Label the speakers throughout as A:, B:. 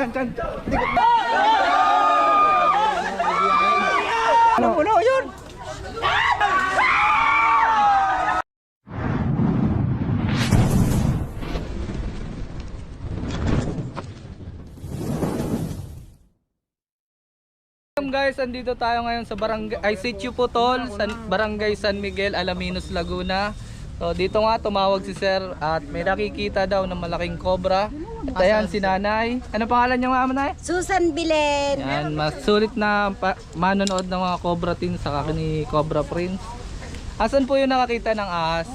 A: Chan. Ano yun? Guys, andito tayo ngayon sa barangay Sitio Putol, Barangay San Miguel, Alaminos, Laguna. So dito nga tumawag si Sir at may nakikita daw ng malaking cobra. At ayan si Nanay. Ano pangalan niya, Mama Nay?
B: Susan Bilen.
A: Yan, masulit na manonood ng mga Cobra Team sa ni Cobra Prince. Asan po yung nakakita ng ahas?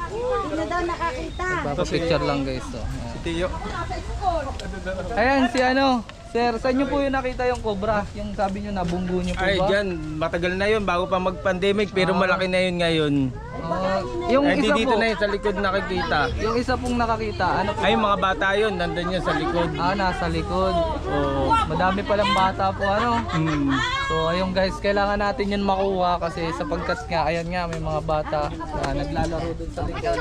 B: Hindi daw nakakita.
A: Picture lang guys. So, ayan si ano. Sir, saan nyo po yung nakita yung cobra? Yung sabi nyo nabunggo nyo po ba?
C: Ay, dyan, matagal na yun, bago pa mag-pandemic, pero malaki na yun ngayon.
A: Yung
C: Ay,
A: isa
C: dito
A: po,
C: na yun, sa likod nakikita.
A: yung isa pong nakakita, ano po?
C: Ay, mga bata yun, nandun yun sa likod.
A: Nasa likod.
C: Oo.
A: Madami palang bata po, ano?
C: Hmm.
A: So, ayun guys, kailangan natin yun makuha kasi sapagkat nga, ayan nga, may mga bata na naglalaro dun sa likod.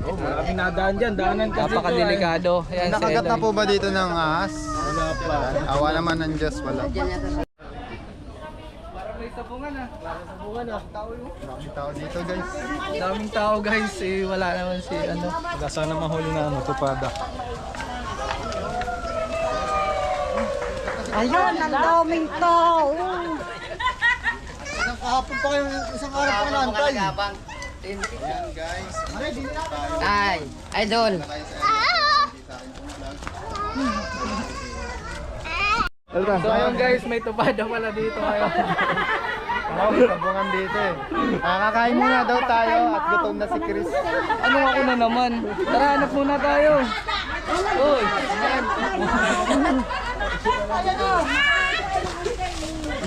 C: Oh, maraming nadaan dyan, daanan kasi.
A: Napakadelikado. Ayan, si
D: Nakagat na
A: Eloy.
D: po ba dito ng ahas?
C: Wala pa.
D: Awa naman ng Diyos, wala.
A: Parang may sabungan ah.
D: Maraming tao dito, guys.
A: Daming tao guys, wala naman si ano.
C: Sana mahuli na ano, tupada.
B: Ayun, ang daming tao.
D: Isang araw pa naantay.
E: Ay, idol.
A: So ayun guys, may tupada pala dito ngayon.
D: May sabungan dito eh. Kakain muna daw tayo at gutom na si Chris.
A: Ano ako na naman? Tara, hanap muna tayo. Uy.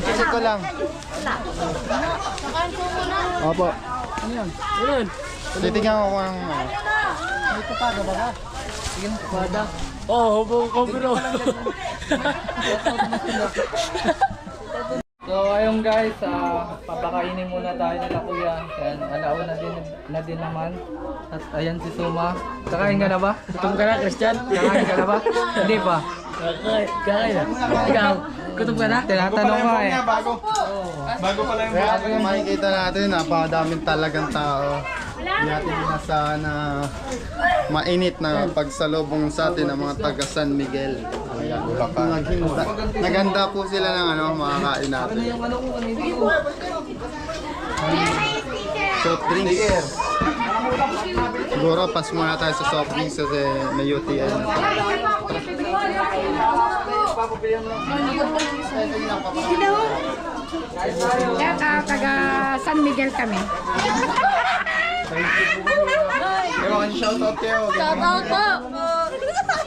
D: Check ko lang. Opo. Titignan ko kung may tupada ba ka?
A: Sige, tupada.
C: Oo, bro.
A: So ayun guys, papakainin muna tayo nila kuya. Ayan, alauna na din naman. At ayan si Suma. Kakain ka na ba?
E: Gutom ka na, Christian?
A: Kakain ka na ba? Hindi pa.
E: Kakain na. Ikaw, gutom ka na?
A: Tinatanong nga eh.
C: Bago pala yung
D: Kaya kung makikita natin, napakadaming talagang tao. Hindi natin inasahan na mainit na pagsalubong sa atin ng mga taga San Miguel. Ayan, naganda po sila ng ano, makakain natin.
A: Yung ano ko kanina.
D: Soft drinks. Siguro pas muna tayo sa soft drinks kasi may UTI na tayo.
B: Taga San Miguel kami.
D: Ewan, shoutout kayo.
B: Shoutout po.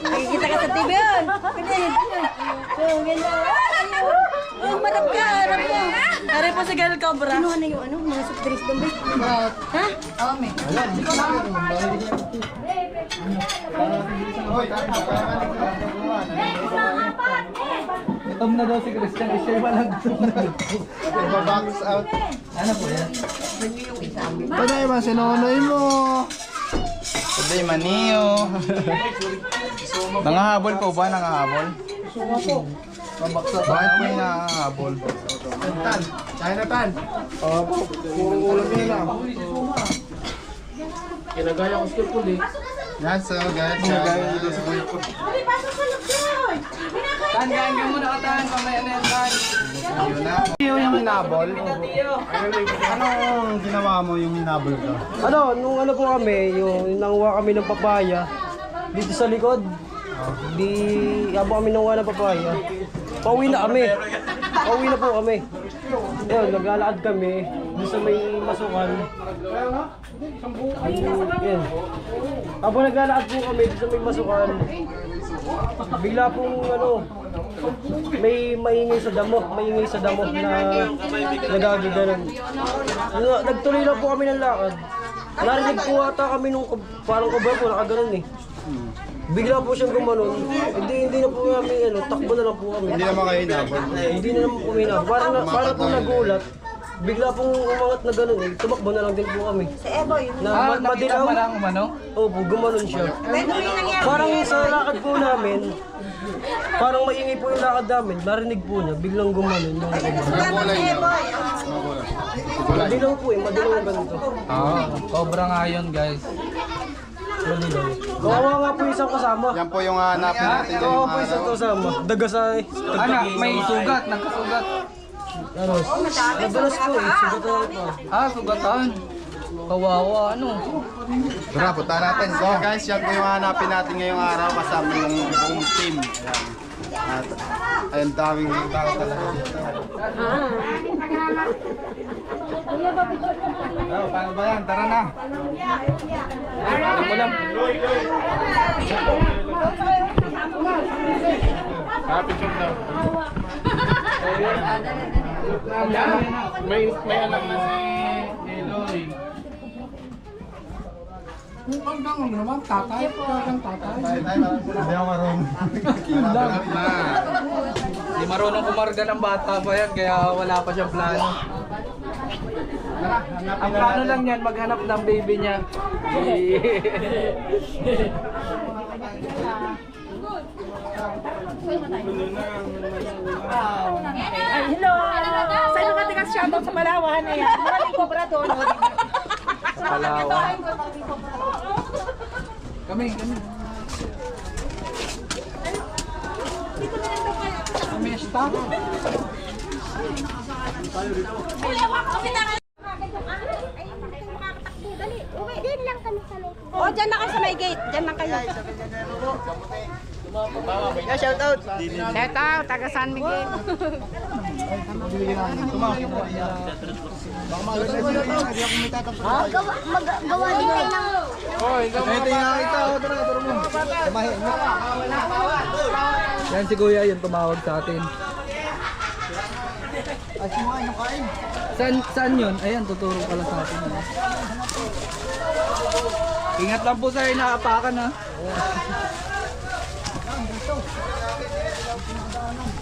B: Nakikita ka sa TV yun. Oh, madam ka, harap mo.
E: Ari po si Girl Cobra.
B: Ano na yung ano, mga soft drinks doon ba? Ha?
D: Hoy,
A: Gutom na daw si Christian. I-share ba lang?
D: box out.
A: Ano po yan?
D: Ito naman, sinunoy mo. Today, maniyo. Nangahabol po ba? Nangahabol? Bakit po yung nangahabol? Tan, China Tan. Opo, puro ulam yun lang.
C: Kinagaya ko skill pool eh.
D: Yan, so guys.
A: Tandaan ka muna katahan. Pamaya na yan tayo.
D: Yung hinabol? Anong ginawa mo yung hinabol ka?
F: Nung ano po kami, yung nanguha kami ng papaya dito sa likod. Di habang kami nanguha ng papaya, pauwi na kami. Pauwi na po kami. Ayun, naglalakad kami dito sa may masukan. Ayun. Habang naglalakad po kami dito sa may masukan, bigla pong ano, may maingay sa damo na nagagaganon. Nagtuloy lang po kami ng lakad. Narinig po ata kami nung parang cobra po, nakaganon eh. Bigla po siyang gumanon. Hindi na po kami, takbo na lang po kami.
D: Hindi naman kayo hinabol.
F: Hindi na naman po hinabol. Parang po nagulat. bigla pong umangat na gano'n eh. Tumakbo na lang din po kami.
B: Si Eboy.
F: Na
A: Nakita
F: madilaw.
A: mo lang umano?
F: Opo, gumanon siya.
B: Pwede mo yung nangyari.
F: Parang sa lakad po namin, parang maingay po yung lakad namin. Narinig po niya, biglang gumanon yung
B: Salamat si Eboy.
F: Madilaw po eh, madilaw yung ganito.
A: Cobra nga yun guys.
F: Madilaw. Kawawa nga po yung isang kasama.
D: Yan po yung hanapin natin
F: Kawawa
D: ngayong
F: po yung isang
D: araw.
F: kasama. Daga sa
A: Ano, may sugat, nagkasugat.
F: Ano? Nadulas po eh, sugat na po.
A: Sugatan. Kawawa, ano?
D: Tara, punta natin. So guys, yan po yung hanapin natin ngayong araw kasama yung buong team. Ayan. At ayun, daming tao talaga dito. Oh, paano ba yan? Tara na.
A: Ano mo lang?
C: May anak na si Eloy.
D: Hindi ako marunong.
A: Hindi marunong kumarga ng bata pa yan, kaya wala pa siyang plano. Ang plano lang yan, maghanap ng baby niya.
B: Hello. Saan yung matigas shoutout sa Palawan? Ayan. Maraming cobra doon.
A: Palawan. Kami. Kami stop.
G: Diyan lang kami sa may
B: O, dyan na kayo sa may gate. Dyan lang kayo. Shout out, taga San Miguel.
G: gawa din kayo ng
D: Ito yung nakita ko. Tara, tara mo.
A: Yan si Kuya, yung tumawag sa atin. Saan yun? Ayan, tuturo pala sa atin. Ingat lang po sa inaapakan ha.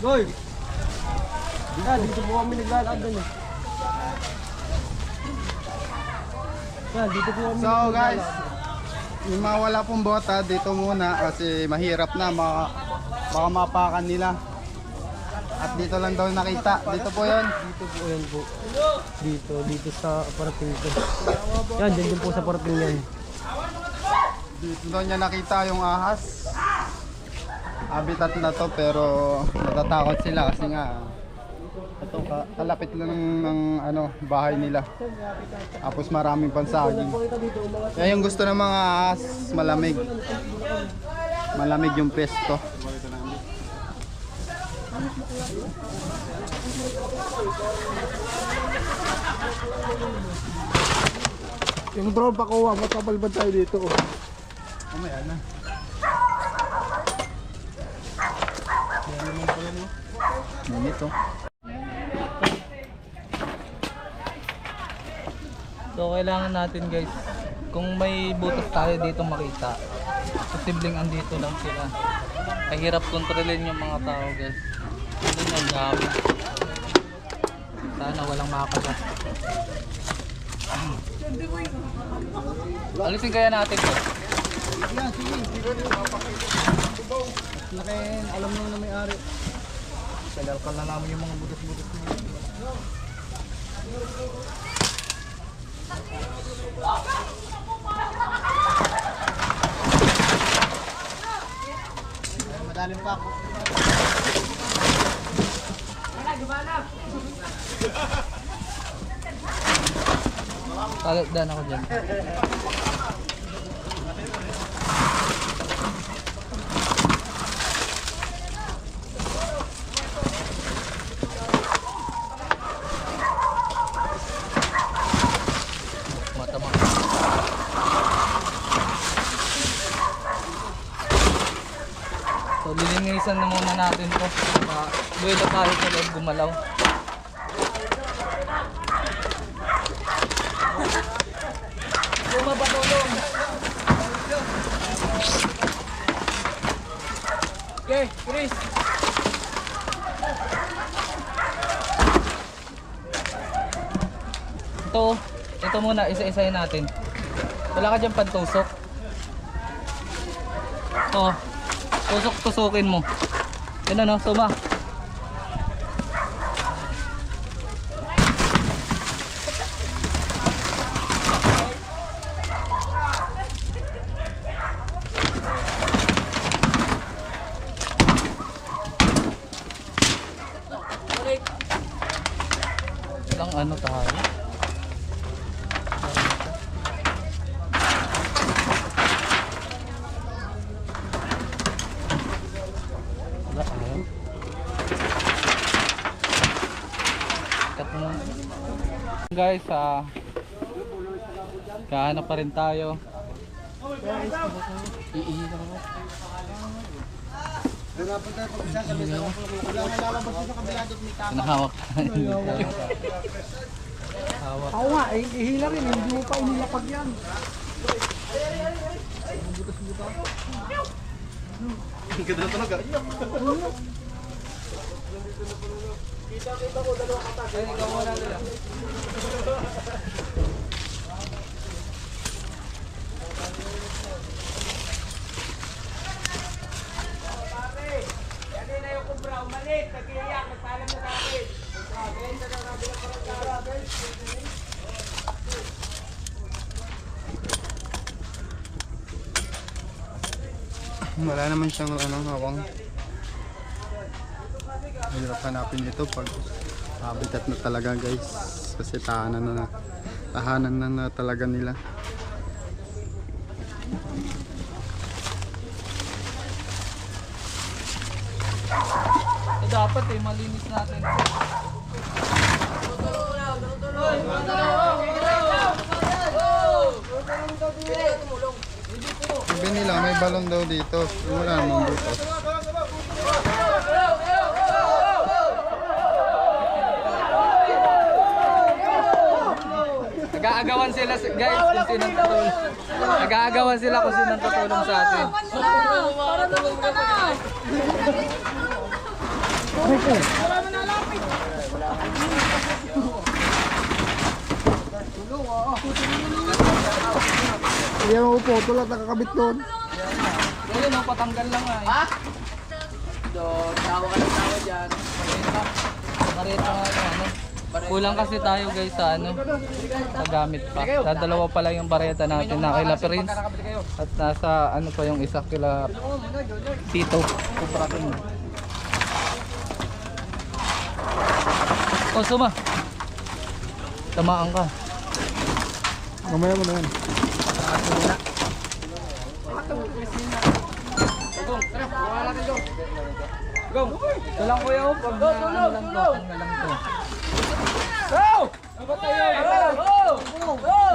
F: Goy! Dito po kami naglalakad dun eh. Dito po kami.
D: So guys, yung mga wala pong bota dito muna kasi mahirap na baka mapakan nila. At dito lang daw nakita. Dito po yun.
F: Dito po yan po. Dito sa parating ko. Yan, dyan din po sa parating yan.
D: Dito daw niya nakita yung ahas. Habitat na to pero natatakot sila kasi nga ito kalapit lang ng ano bahay nila. Tapos maraming pansaging. Kaya yung gusto ng mga ahas malamig. Malamig yung pesto.
C: Yung drone pa kuha, matabalbad tayo dito.
D: Mamaya na. Minito.
A: So kailangan natin guys, kung may butas tayo dito makita, posibleng andito lang sila. Ang hirap kontrolin yung mga tao guys. Ano yung dami. Sana walang makagat. Alisin kaya natin to.
D: Laki, alam mo na may-ari.
A: Salalkan na namin yung mga butas-butas na yun.
D: Madalim pa ako.
A: Talatdan ako dyan. Matama. So lilinisan na muna natin to. Buwelo tayo sa loob gumalaw. Okay, Chris. muna, isa-isahin natin. Wala ka dyan pantusok. Oo. Tusok-tusukin mo. Yan ano, suma. Ilang ano tayo? Wala ayaw. Cut mo. Guys, kahanap pa rin tayo. Pinahawak tayo. Hawak.
F: Oo nga, ihila rin, hindi mo pa inilapag yan.
D: Wala naman siyang hawang. Hirap hanapin ito pag habitat na talaga guys. Kasi tahanan na talaga nila.
A: Dapat malinis natin.
D: Sabi nila may balon daw dito. Wala namang butas.
A: Nag-aagawan sila guys kung sinong tutulong. Nag-aagawan sila kung sinong tutulong sa atin.
D: Hindi mo po, tulad nakakabit doon.
A: Ayun, patanggal lang nga. Ha? Doon, tawa ka ng tawa dyan. Bareta nga ano. Kulang kasi tayo guys sa ano, sa gamit pa. Sa dalawa pa lang yung bareta natin na kila Prince. At nasa ano pa yung isa kila Tito. Kuprakin mo. Oh, suma. Tamaan ka.
D: Mamaya mo na yan.
A: Ito lang kuya oh, pag ano lang to, ano lang to.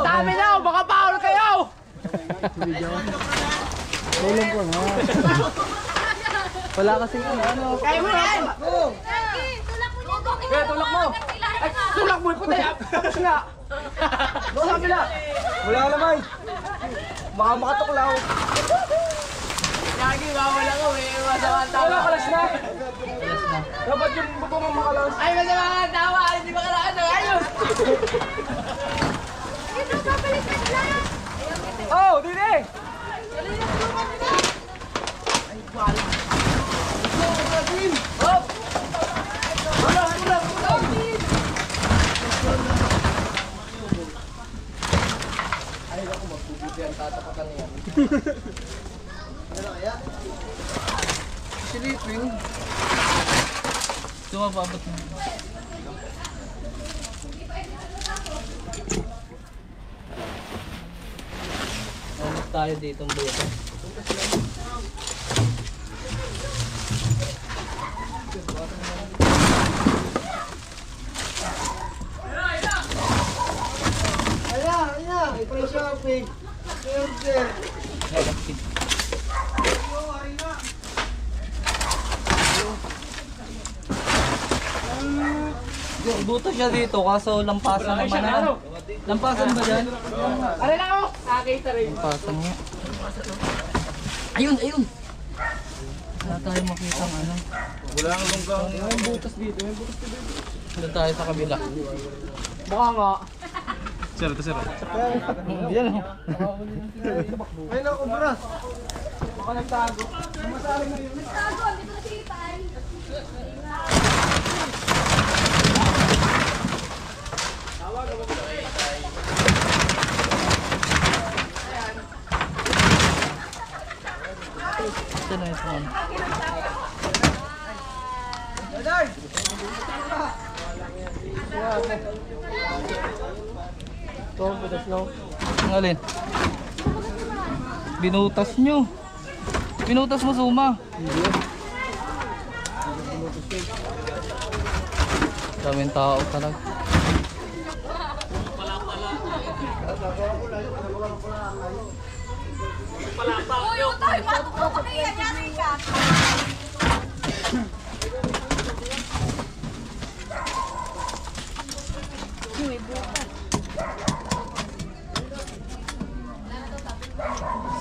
B: Dami na, baka paul kayo!
D: Tulong ko na.
A: Wala kasi ano.
B: Kaya mo yan!
G: Tulak mo!
B: Tulak mo, puti! Tapos nga! Doon sabi na!
F: Wala ka naman. Baka makatuklaw.
B: Lagi, wawala ko, may masama ang
F: Wala
B: tawa.
F: kalas na. Dapat yung bubong mo makalas.
B: Ay, masama ang tawa! Hindi ba kalaan na? Ayos!
F: Oh, dili!
A: Silipin. Sumababot mo. Ano tayo dito ang buto? Buto siya dito kaso lampasan naman na. Lampasan ba dyan?
B: Ano lang ako? Nakakita rin.
A: Lampasan nga. Ayun, ayun! Wala tayo makita ng ano.
C: Wala kang lunggang.
A: Doon tayo sa kabila.
B: Baka nga.
C: Sir, ito sir.
A: Yan o.
D: Ay, naku, bro.
A: Ito na ito. Ang alin? Binutas nyo. Binutas mo suma. Daming tao talaga.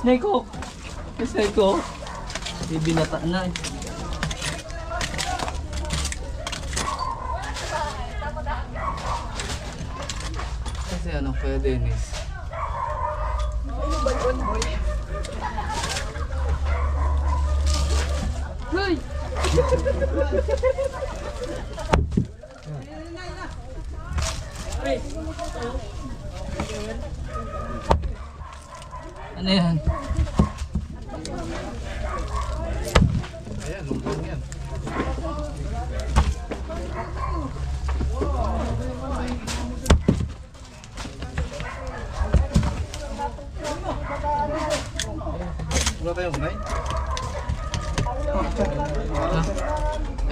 A: Snake hook. Snake hook. Bibinata na eh. Kasi ano kaya Dennis? Hoy! Ano yan?
D: Ayan, lumpang yan. Wala tayong bunay?
A: Ha?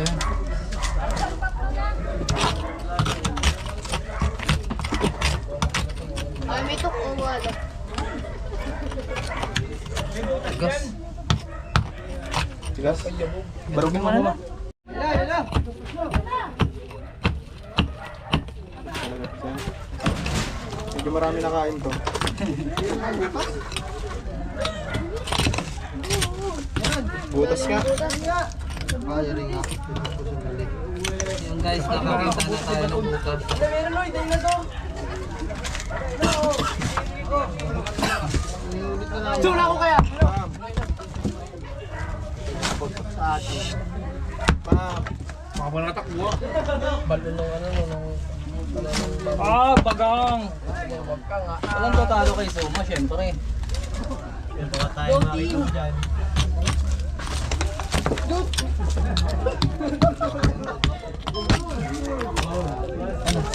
A: Ayan.
G: Ay, may tok o wala.
A: Gas.
D: Tigas? Barugin mo naman. Medyo marami nakain to. Butas ka. Ay, rin nga.
A: Yung guys, nakakita na tayo ng butas.
B: Tula ko kaya.
C: Makapala na takbo.
A: Ah, bagang! Walang tatalo kay Suma, syempre. Ano?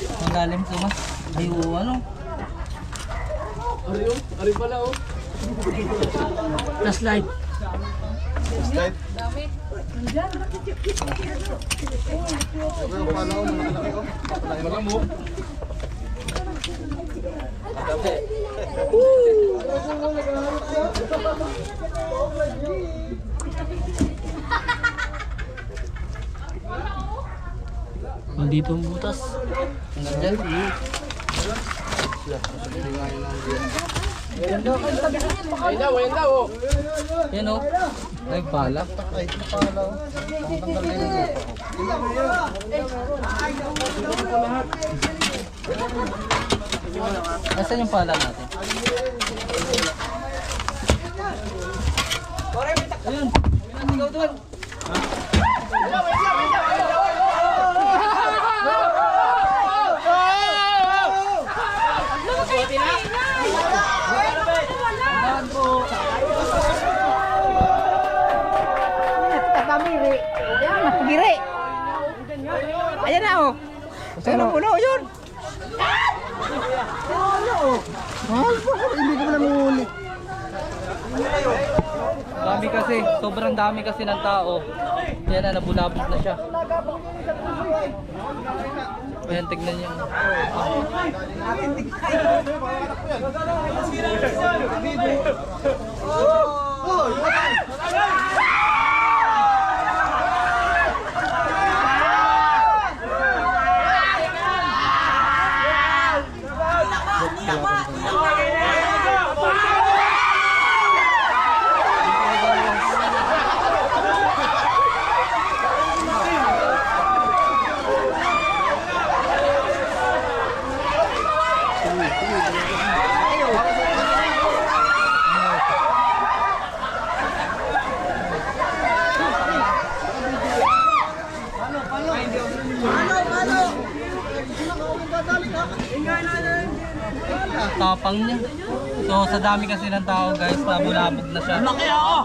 A: Ang lalim Suma? Ay, oo, ano?
F: Ari pala oh.
E: Last light.
D: Slide. Ano pala ko, malaki ko.
C: Wala mo.
E: Nandito ang butas.
A: Hanggang dyan.
F: Wayan daw oh.
A: Yan o. Ay, pala.
D: Ay, ito pala. Tanggal din yung lupa ko.
A: Nasaan yung pala natin? Ayun. Ayun, ikaw doon. Dahan po.
B: Tatamiri. Ayan, matagiri. Ayan na oh. Puno yun.
D: Hindi ko na mahuli.
A: Dami kasi, sobrang dami kasi ng tao. Yan na, nabulabog na siya. Ayan, tignan niyo. tapang niya. So sa dami kasi ng tao guys, pabulabog na siya. Laki ako!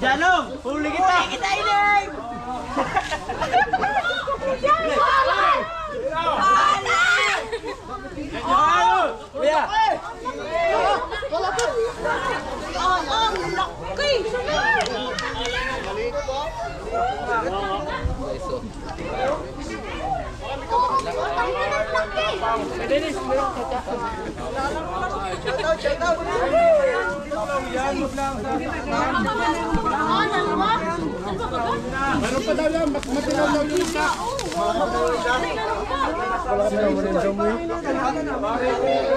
C: Janong, huli kita! Kuya!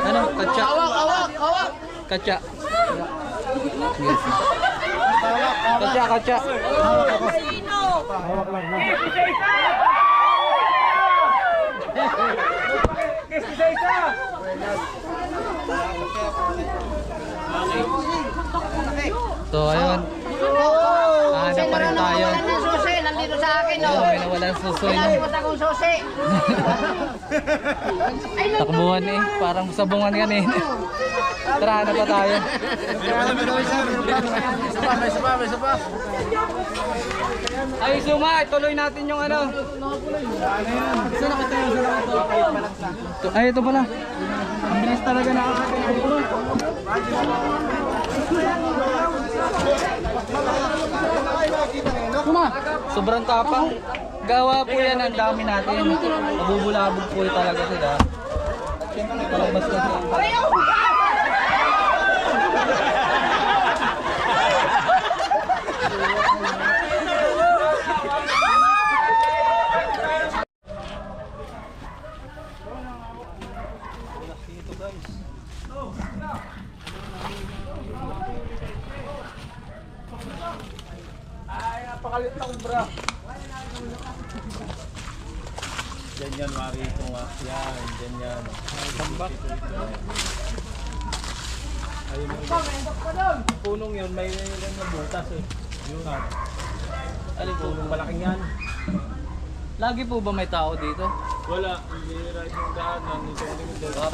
A: Ano? Katsa? Katsa. Katsa, katsa. So ayun. Hanap pa rin tayo.
B: Susi, nandito sa akin,
A: Ayun, may nawalan susoy na.
B: akong susi.
A: Takbuhan eh. Parang sabungan yan eh. Tara, hanap pa tayo. Ay, suma, ituloy natin yung ano. Ay, ito pala. Ang bilis talaga nakakakita. Sobrang tapang. Gawa po yan, ang dami natin. Nabubulabog po talaga sila. Palabas na sila.
C: Diyan yan, Mari, ito nga. Yan, diyan yan. Tambak. Ayun yung punong yun, may butas eh. Yun nga. Alin punong malaking yan?
A: Lagi po ba may tao dito?
C: Wala, hindi rin yung daanan.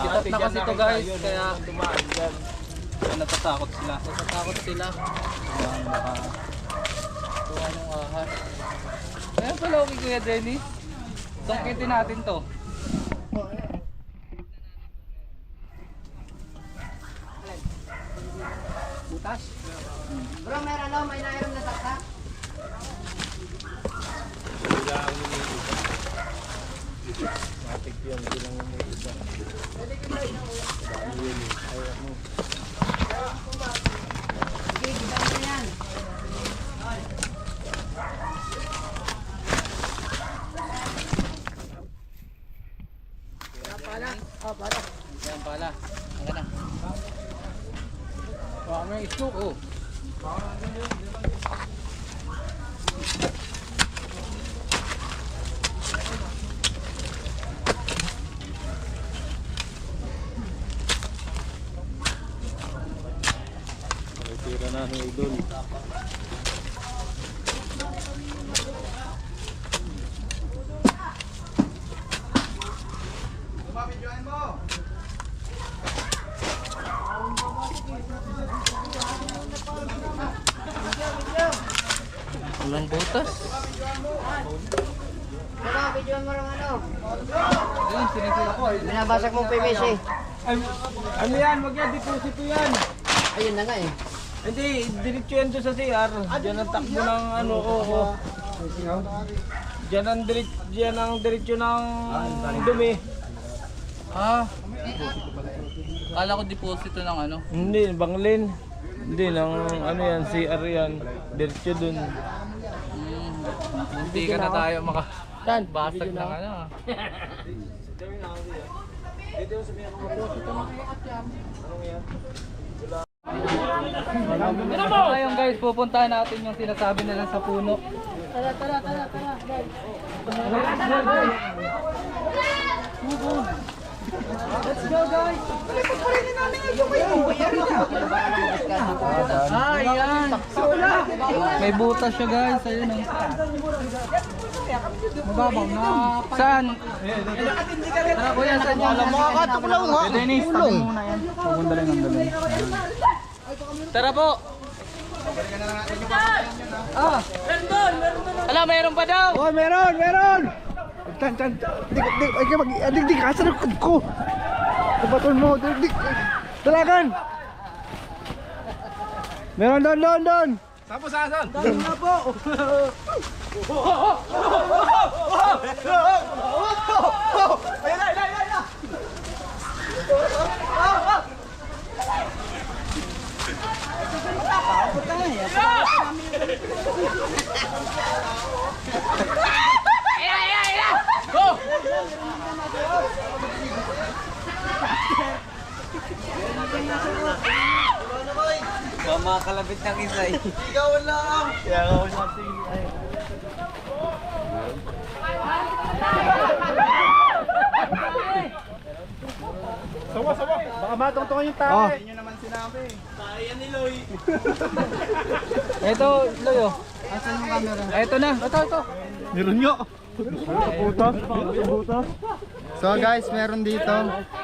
A: Pitat na kasi ito guys, kaya
C: dumaan dyan.
A: natatakot sila. Natatakot sila. Ayan, baka tuwa ng ahas. Ayan pala, okay Kuya Dennis. Sangkitin natin to. Butas?
B: Bro, meron may nairam na taktak.
C: Matik yun, hindi lang yung iba.
A: Ayan pala. Ang na. Baka may stroke oh.
C: Tira na ng idol.
A: Walang butas.
B: Bro, videoan mo lang ano.
A: Ayun, sinisira ko.
B: Binabasag mong PVC.
C: Ano yan? Wag yan, deposito yan.
B: Ayun na nga eh.
C: Hindi, diretso yan doon sa CR. Diyan ang takbo ng ano ko. Diyan ang diretso ng dumi.
A: Ah. Kala ko deposito ng ano.
C: Hindi, banglin. Hindi, ng ano yan, CR yan. Diretso dun.
A: Hindi ka na tayo makabasag ng ano. Ngayon guys, pupuntahan natin yung sinasabi nila sa puno. Ah, yan. May butas siya guys. Ayun oh. Mababaw na. Saan? Tara kuya, saan yan?
D: Makakatuklaw nga.
A: Dennis, tabi muna yan. Tara po. Ah, ala, mayroon pa daw.
F: Oh, meron! Digdig, asan ang ko? Kapaton mo, digdig. Dalagan! Meron doon!
C: Saan po saan?
F: Doon na po!
E: Makalabit ng isa eh.
C: Sawa. Baka matungtungan yung tayo.
F: Oh.
C: Inyo naman sinabi.
A: Ito, Loyo. Asan yung camera? Ito na. Ito.
C: Meron nyo.
D: So guys, meron dito.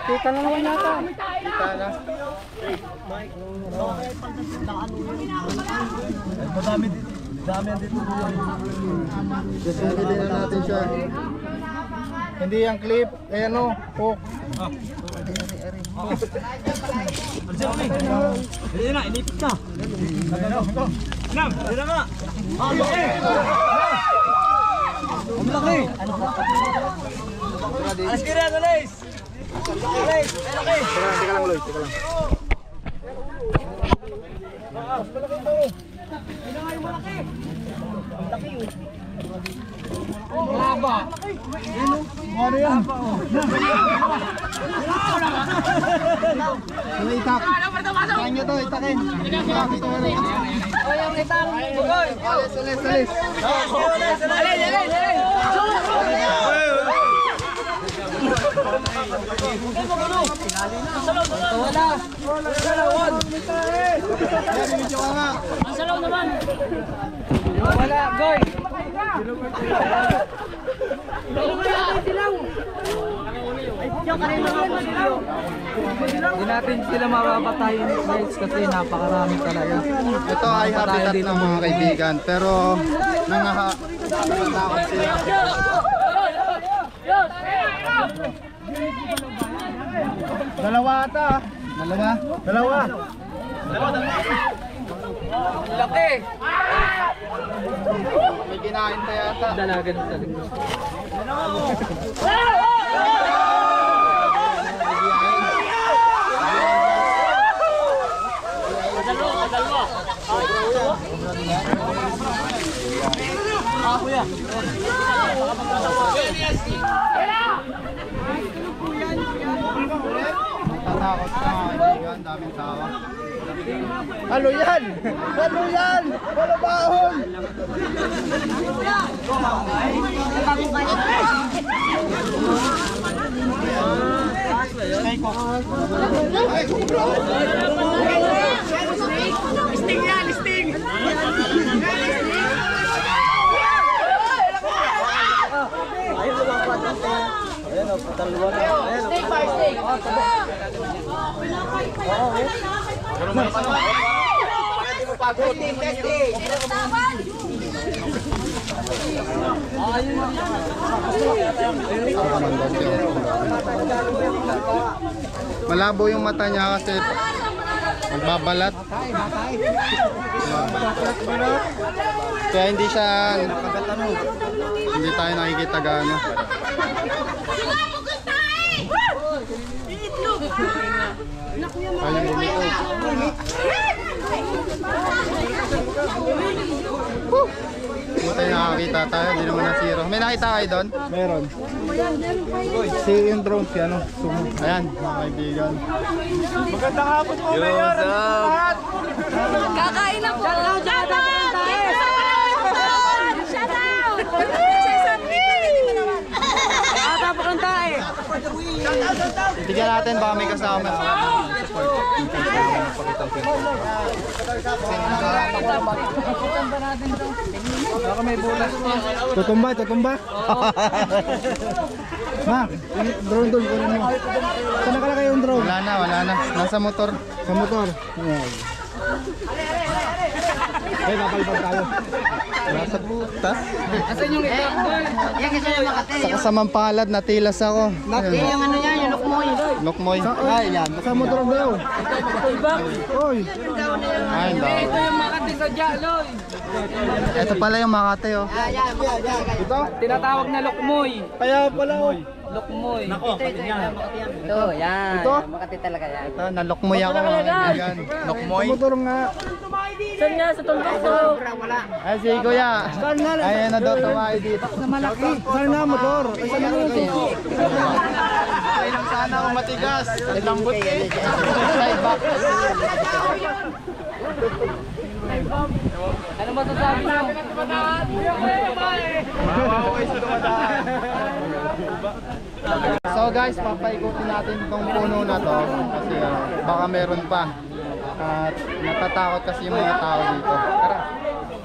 F: Kita na naman yata.
D: Kita na. Dadali na natin siya.
F: Hindi yung clip, eh ano, hook.
C: Hindi na, inipit na. Nam, hindi na nga. Ang laki. Alas kira, guys. Teka lang, Lloyd.
F: Ano yan?
D: Ano itak? Saan nyo to? Itakin. Alis.
A: Wala, Goy. Hindi natin sila mapapatayin guys kasi napakarami talaga.
D: Ito ay habitat ng mga kaibigan. Pero nangatakot sila.
F: Dalawa ata. Dalawa.
A: Laki!
D: May kinain pa yata.
A: Dalagan sa likod.
D: Tatakot sa mga kaibigan. Daming tawa.
F: Ano yan? Wala baon!
D: Malabo yung mata niya kasi magbabalat. Kaya hindi siya hindi tayo nakikita gaano. Ayun lumiko. Hindi tayo nakakita tayo, hindi naman nasiro. May nakita kayo doon?
F: Meron. Si yung drone, si ano, sumo.
D: Ayan, mga kaibigan.
C: Magandang hapon po, Mayor.
G: Kakain na po. Shout out! Shout out! Ata pa kang tae.
D: Tignan natin, baka may kasama.
A: Baka may bulas pa.
F: Tutumba, tutumba. Ma, drone doon, kunin mo. Saan nakalagay yung drone?
D: Wala na. Nasa motor.
F: Sa motor. Yan. Eh, papalipad tayo.
D: Nasa butas.
A: Asan yung itak doon?
D: Sa kasamang palad, natilas ako.
B: Yung ano yan, yung lukmoy.
D: Lokmoy.
F: Ay, yan. Sa motor daw. Oy.
D: Ay,
A: Ito
D: daw.
A: yung Makati sa Jaloy.
D: Ito pala yung Makati, oh.
F: Ito?
A: Tinatawag na Lokmoy.
F: Kaya pala, oh.
A: Lokmoy.
B: Ito, yan.
F: Ito?
B: Makati talaga yan.
D: Ito, nalokmoy ako. Ayan. Lokmoy.
F: Sa motor nga.
B: Saan nga sa tundok? Wala.
D: Ay, si Kuya.
F: Saan nga?
D: Ayan na daw, tumayo dito.
F: Saan nga motor? Ay, saan nga motor?
D: Ay, lang sana ako matigas. Ay, lambot eh. Side back.
A: Ano masasabi nyo?
D: So guys, papaikutin natin itong puno na to kasi baka meron pa. At natatakot kasi yung mga tao dito. Tara.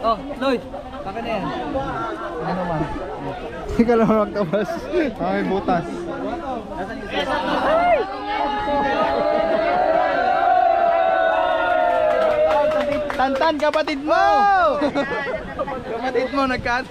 A: Oh, Lloyd. Baka na yan.
D: Ano man?
F: Hindi ka lang magtabas.
D: May butas. Tantan, kapatid mo! Kapatid mo, nagkat.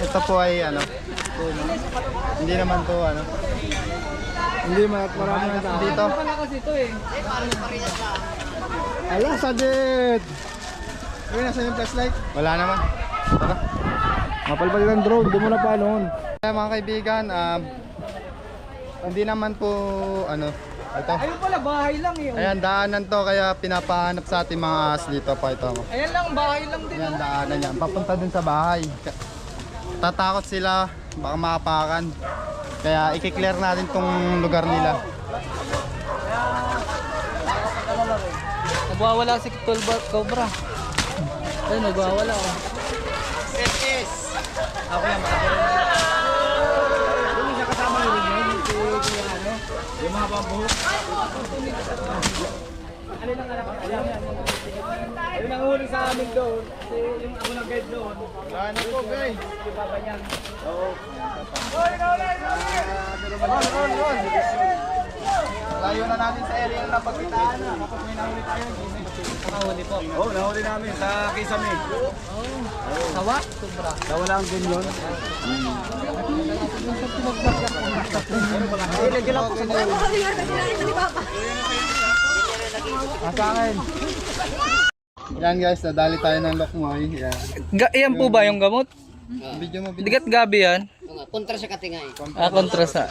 D: Ito po ay ano, hindi naman to ano,
F: Hindi, marami na tao.
D: dito.
A: Wala kasi ito eh.
F: Ala, sadit!
D: Uy, nasa yung flashlight? Wala naman. Tara.
F: Mapalpal ng drone, di mo na pa noon.
D: Kaya mga kaibigan, hindi naman po ano, ito.
A: Ayun pala, bahay lang eh.
D: Ayan, daanan to kaya pinapahanap sa ating mga ahas dito pa ito.
A: Ayan lang, bahay lang din.
D: Ayan, daanan yan. Papunta dun sa bahay. Tatakot sila, baka maapakan. Kaya i-clear natin tong lugar nila.
A: Nagwawala si Cobra. Ayun, nagwawala oh. Ako yan,
F: Ayun ang huli sa amin doon. Yung ako ng guide doon.
D: Wala na po, guys. Layo na natin sa area na pagkitaan na. Kapag may nahuli tayo,
A: nakahuli po.
F: Oo, nahuli namin sa Kisame.
A: Sawa? Cobra.
F: Nawala ang gun yun.
D: sa akin. Yan guys, nadali tayo ng lokmoy. Yan.
A: Yan po ba yung gamot?
D: Video mo, video.
A: Digat gabi yan?
B: Kontra sa katingay.
A: Kontra sa.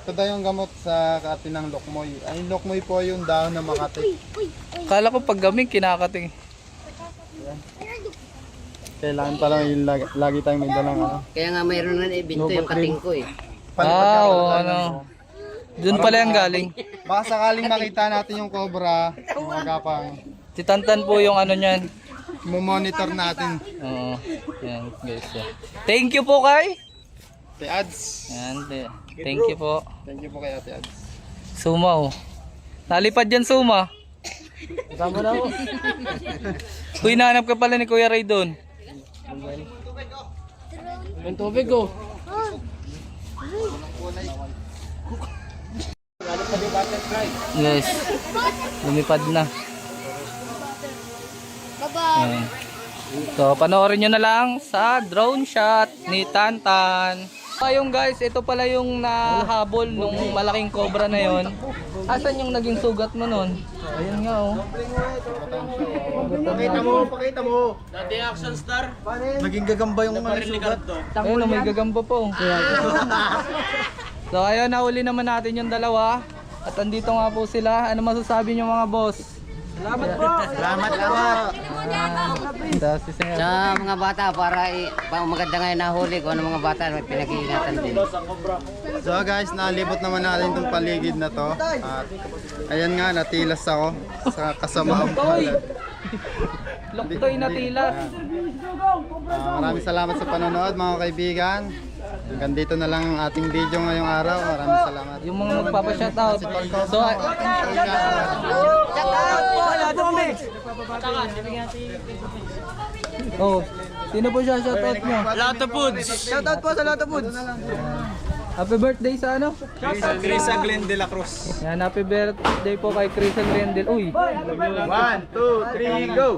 D: Ito daw yung gamot sa katin ng lokmoy. Ay, lokmoy po yung dahon ng Makati.
A: Kala ko pag gaming kinakating.
D: Kailangan pala yung lagi tayong may dalang ano.
B: Kaya nga mayroon na ibinto yung kating ko eh.
A: Oo, ano. Doon pala yung galing.
D: Baka sakaling makita natin yung cobra, mga gapang,
A: Si Tantan po yung ano niyan.
D: monitor natin.
A: Oo. Yan guys. Yan. Thank you po kay.
D: Ate Ads.
A: Yan. Thank you po.
D: Thank you po kay Ate Ads.
A: Suma oh. Nalipad yan Suma.
F: Kasama na ako.
A: Uy, nahanap ka pala ni Kuya Ray doon.
E: Yung tubig ko.
A: Yes. Lumipad na. Bye-bye. So, panoorin nyo na lang sa drone shot ni Tantan. Ayun guys, ito pala yung nahabol nung malaking cobra na yon. Asan yung naging sugat mo nun? Ayun nga oh.
F: Pakita mo.
E: Dati action star.
F: Naging gagamba yung mga sugat.
A: Ayun, may gagamba po. So ayun, nahuli naman natin yung dalawa. At andito nga po sila. Ano masasabi nyo mga boss? Salamat po.
D: Salamat po.
A: Ito si sir.
E: Sa mga bata, para maganda ngayon nahuli kung ano mga bata may pinag-iingatan din.
D: So guys, nalibot naman natin itong paligid na to. At ayan nga, natilas ako sa kasamaang palad.
A: Loktoy na tilas.
D: Maraming salamat sa panonood mga kaibigan. Hanggang dito na lang ang ating video ngayong araw. Maraming salamat.
A: Yung mga magpapa-shoutout. So, oh, sino po siya shoutout nyo?
C: Lotto Foods!
A: Shoutout po sa Lotto Foods. Happy birthday sa ano?
C: Crisa Glenn de la Cruz.
A: Yan, happy birthday po kay Chris Grendel. Uy!
C: 1, 2, 3, go!